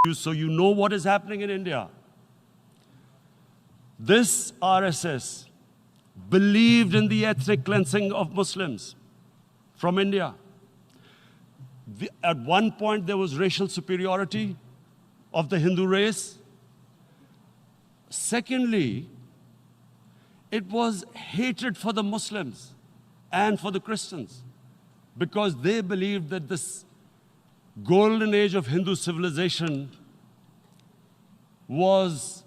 you so you know what is happening in India. This RSS believed in the ethnic cleansing of Muslims from India. At one point, there was racial superiority of the Hindu race. Secondly, it was hatred for the Muslims and for the Christians, because they believed that this golden age of Hindu civilization was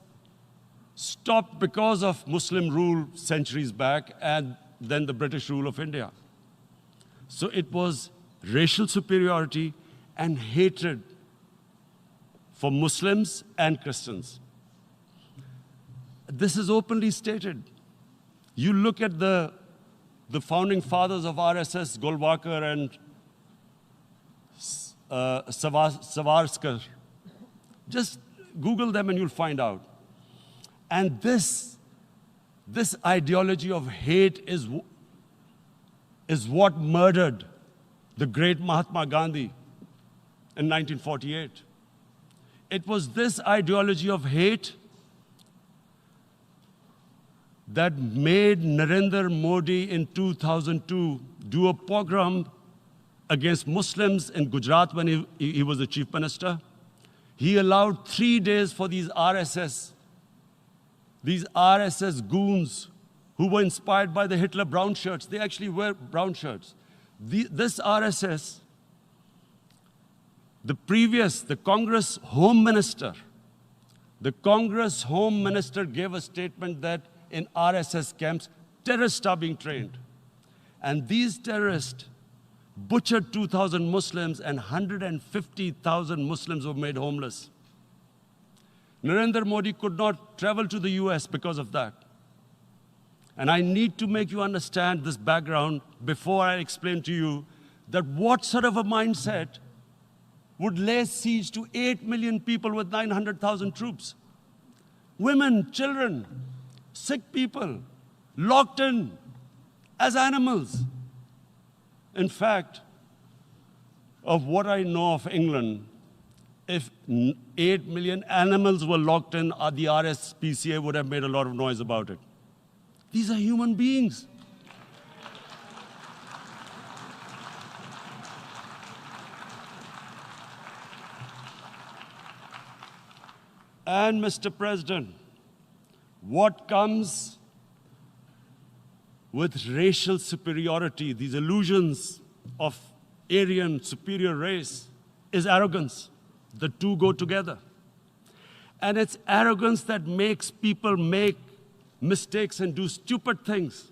stopped because of Muslim rule centuries back and then the British rule of India. So it was racial superiority and hatred for Muslims and Christians. This is openly stated. You look at the founding fathers of RSS, Golwalkar and Savarkar. Just Google them and you'll find out. And this ideology of hate is what murdered the great Mahatma Gandhi in 1948. It was this ideology of hate that made Narendra Modi in 2002 do a pogrom against Muslims in Gujarat when he was the chief minister. He allowed 3 days for these RSS goons who were inspired by the Hitler brown shirts. They actually wear brown shirts. This RSS, the Congress Home Minister gave a statement that in RSS camps, terrorists are being trained. And these terrorists butchered 2,000 Muslims and 150,000 Muslims were made homeless. Narendra Modi could not travel to the US because of that. And I need to make you understand this background before I explain to you that what sort of a mindset would lay siege to 8 million people with 900,000 troops. Women, children, sick people, locked in as animals. In fact, of what I know of England, if 8 million animals were locked in, the RSPCA would have made a lot of noise about it. These are human beings. And Mr. President, what comes with racial superiority, these illusions of Aryan superior race, is arrogance. The two go together. And it's arrogance that makes people make mistakes and do stupid things.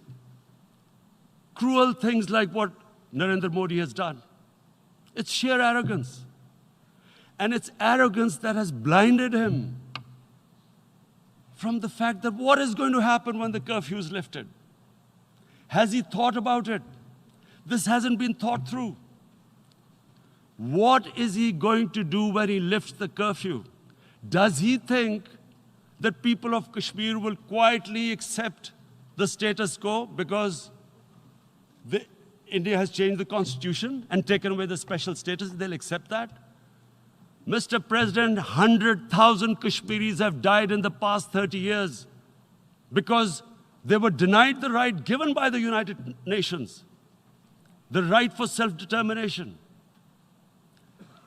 Cruel things like what Narendra Modi has done. It's sheer arrogance. And it's arrogance that has blinded him from the fact that what is going to happen when the curfew is lifted? Has he thought about it? This hasn't been thought through. What is he going to do when he lifts the curfew? Does he think that people of Kashmir will quietly accept the status quo because India has changed the constitution and taken away the special status? They'll accept that? Mr. President, 100,000 Kashmiris have died in the past 30 years because they were denied the right given by the United Nations, the right for self-determination.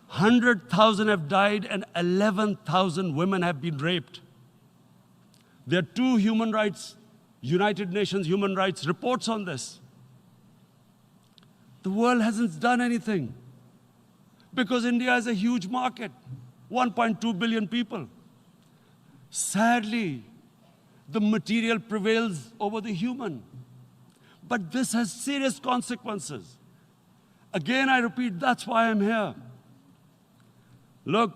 100,000 have died and 11,000 women have been raped. There are 2 United Nations human rights reports on this. The world hasn't done anything because India is a huge market, 1.2 billion people. Sadly, the material prevails over the human. But this has serious consequences. Again, I repeat, that's why I'm here. Look,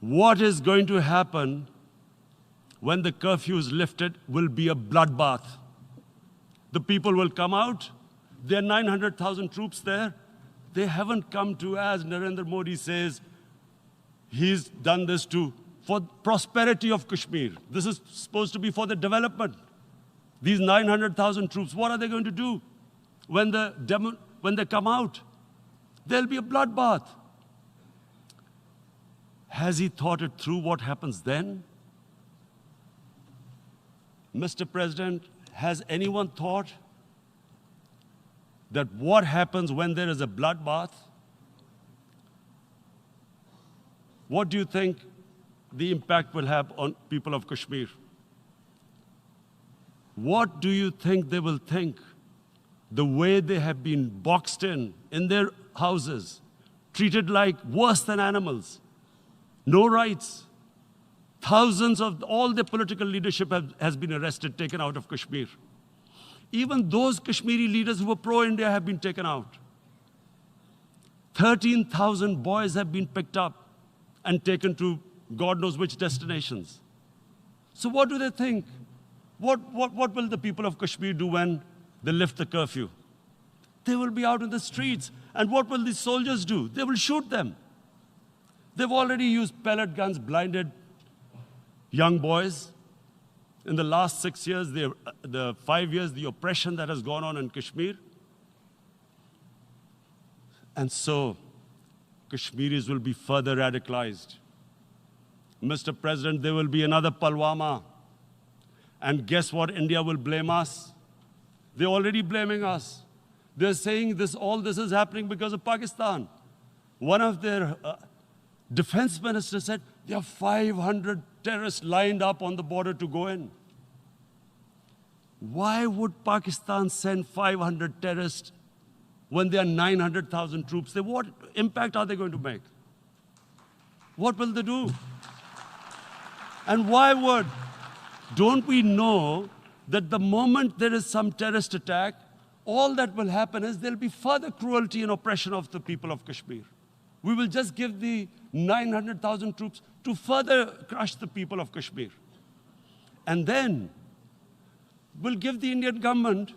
what is going to happen when the curfew is lifted will be a bloodbath. The people will come out. There are 900,000 troops there. They haven't come to, as Narendra Modi says, he's done this for prosperity of Kashmir. This is supposed to be for the development. These 900,000 troops, what are they going to do when they come out? There'll be a bloodbath. Has he thought it through what happens then? Mr. President, has anyone thought that what happens when there is a bloodbath? What do you think the impact will have on people of Kashmir? What do you think they will think? The way they have been boxed in their houses, treated like worse than animals, no rights. Thousands of all the political leadership has been arrested, taken out of Kashmir. Even those Kashmiri leaders who were pro-India have been taken out. 13,000 boys have been picked up and taken to God knows which destinations. So what do they think? What will the people of Kashmir do when they lift the curfew? They will be out in the streets. And what will these soldiers do? They will shoot them. They've already used pellet guns, blinded young boys. In the last 6 years, the 5 years, the oppression that has gone on in Kashmir. And so, Kashmiris will be further radicalized. Mr. President, there will be another Pulwama. And guess what? India will blame us. They're already blaming us. They're saying all this is happening because of Pakistan. One of their defense ministers said, there are 500 terrorists lined up on the border to go in. Why would Pakistan send 500 terrorists when there are 900,000 troops? What impact are they going to make? What will they do? And why would? Don't we know that the moment there is some terrorist attack, all that will happen is there'll be further cruelty and oppression of the people of Kashmir. We will just give the 900,000 troops to further crush the people of Kashmir. And then we'll give the Indian government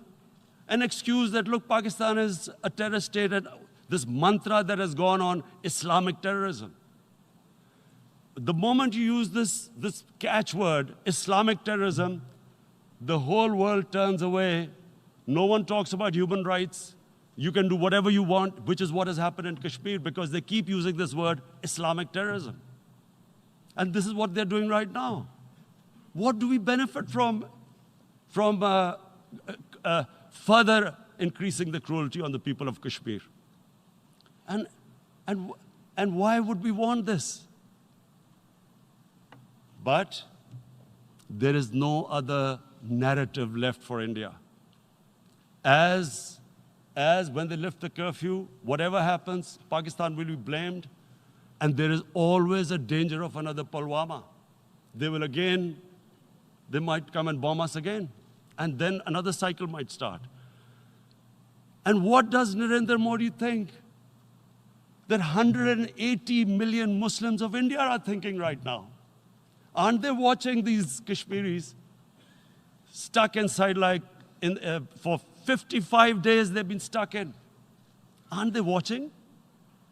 an excuse that, look, Pakistan is a terrorist state, and this mantra that has gone on, Islamic terrorism. The moment you use this catchword, Islamic terrorism, the whole world turns away. No one talks about human rights. You can do whatever you want, which is what has happened in Kashmir, because they keep using this word, Islamic terrorism. And this is what they're doing right now. What do we benefit from further increasing the cruelty on the people of Kashmir? And why would we want this? But there is no other narrative left for India. As when they lift the curfew, whatever happens, Pakistan will be blamed, and there is always a danger of another Pulwama. They might come and bomb us again, and then another cycle might start. And what does Narendra Modi think that 180 million Muslims of India are thinking right now? Aren't they watching these Kashmiris stuck inside for 55 days they've been stuck in? Aren't they watching?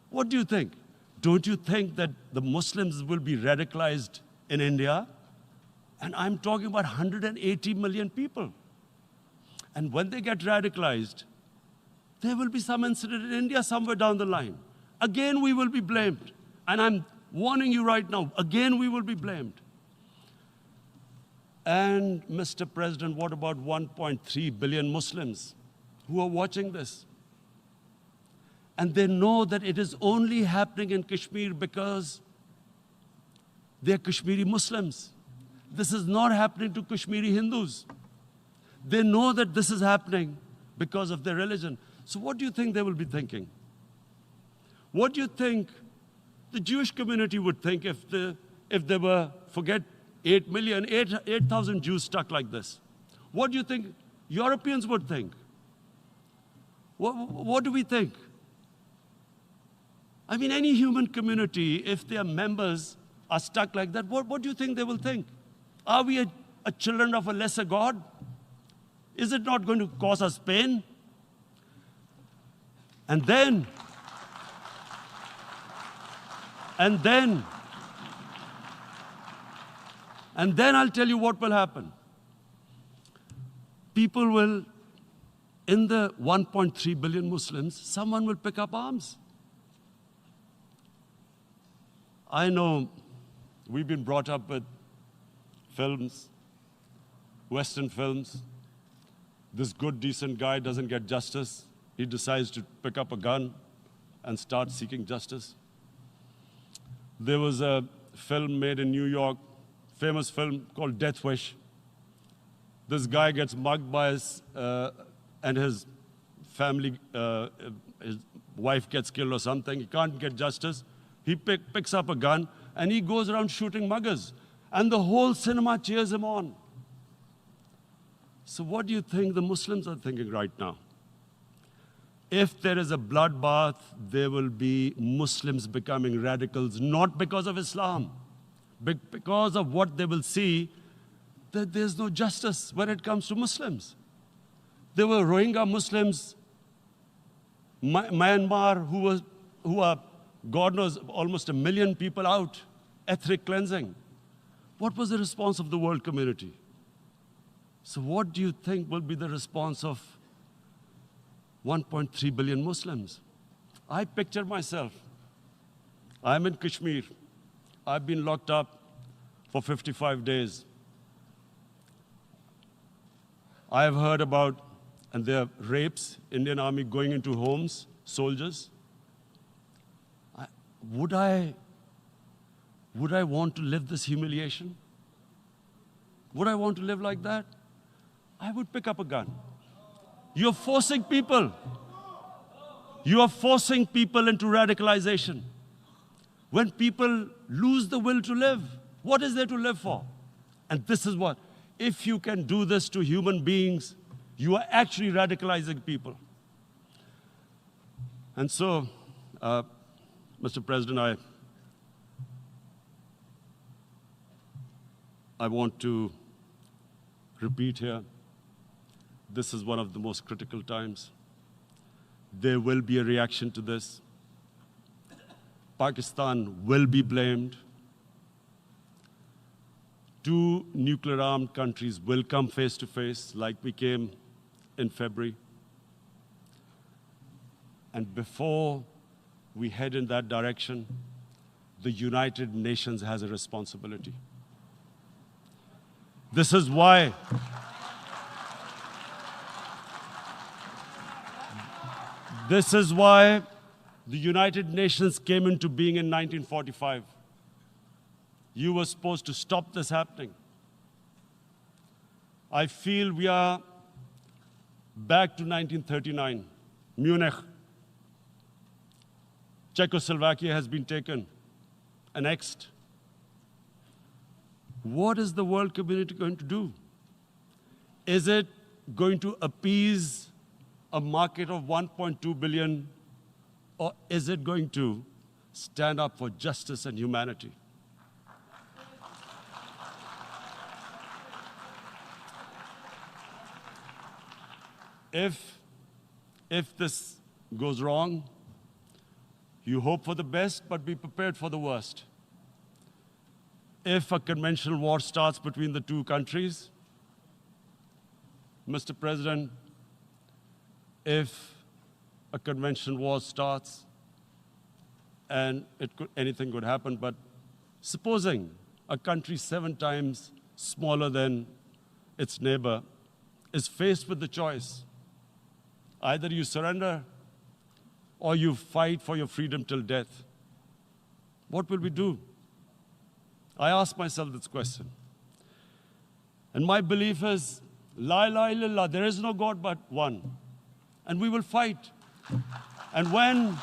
What do you think? Don't you think that the Muslims will be radicalized in India? And I'm talking about 180 million people. And when they get radicalized, there will be some incident in India somewhere down the line. Again, we will be blamed. And I'm warning you right now, again, we will be blamed. And Mr. President, what about 1.3 billion Muslims who are watching this? And they know that it is only happening in Kashmir because they're Kashmiri Muslims. This is not happening to Kashmiri Hindus. They know that this is happening because of their religion. So what do you think they will be thinking? What do you think the Jewish community would think if they were, forget 8,000 Jews stuck like this? What do you think Europeans would think? What do we think? I mean, any human community, if their members are stuck like that, what do you think they will think? Are we a children of a lesser God? Is it not going to cause us pain? And then I'll tell you what will happen. People will, in the 1.3 billion Muslims, someone will pick up arms. I know we've been brought up with films, Western films. This good, decent guy doesn't get justice. He decides to pick up a gun and start seeking justice. There was a film made in New York, famous film called Death Wish. This guy gets mugged by and his family, his wife gets killed or something. He can't get justice. He picks up a gun and he goes around shooting muggers. And the whole cinema cheers him on. So what do you think the Muslims are thinking right now? If there is a bloodbath, there will be Muslims becoming radicals, not because of Islam, but because of what they will see, that there's no justice when it comes to Muslims. There were Rohingya Muslims, Myanmar, who are, God knows, almost 1 million people out, ethnic cleansing. What was the response of the world community? So what do you think will be the response of 1.3 billion Muslims? I picture myself. I'm in Kashmir. I've been locked up for 55 days. I have heard about, and there are rapes, Indian Army going into homes, soldiers. Would I want to live this humiliation? Would I want to live like that? I would pick up a gun. You're forcing people. You are forcing people into radicalization. When people lose the will to live, what is there to live for? And this is what, if you can do this to human beings, you are actually radicalizing people. And so, Mr. President, I want to repeat here, this is one of the most critical times. There will be a reaction to this. Pakistan will be blamed. 2 nuclear-armed countries will come face to face like we came in February. And before we head in that direction, the United Nations has a responsibility. This is why the United Nations came into being in 1945. You were supposed to stop this happening. I feel we are back to 1939, Munich. Czechoslovakia has been taken, annexed. What is the world community going to do? Is it going to appease a market of 1.2 billion, or is it going to stand up for justice and humanity? If this goes wrong, you hope for the best, but be prepared for the worst. If a conventional war starts between the 2 countries, Mr. President, if a conventional war starts, and anything could happen, but supposing a country 7 times smaller than its neighbor is faced with the choice, either you surrender or you fight for your freedom till death, what will we do? I ask myself this question. And my belief is, La ilaha illallah, there is no God but one. And we will fight. And when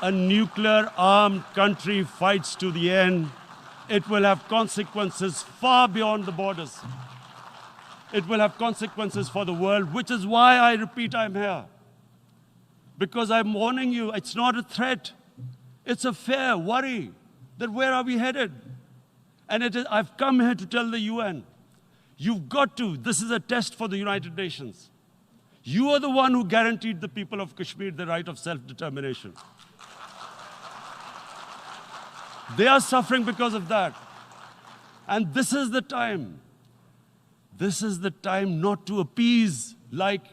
a nuclear-armed country fights to the end, it will have consequences far beyond the borders. It will have consequences for the world, which is why I repeat I'm here. Because I'm warning you, it's not a threat. It's a fair worry that where are we headed? And I've come here to tell the UN, you've got to, this is a test for the United Nations. You are the one who guaranteed the people of Kashmir the right of self-determination. They are suffering because of that. And this is the time. This is the time not to appease like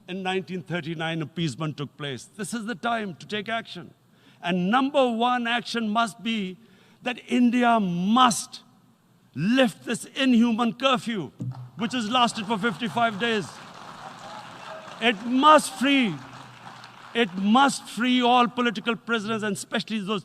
in 1939 appeasement took place. This is the time to take action. And number one action must be that India must lift this inhuman curfew, which has lasted for 55 days. It must free all political prisoners, and especially those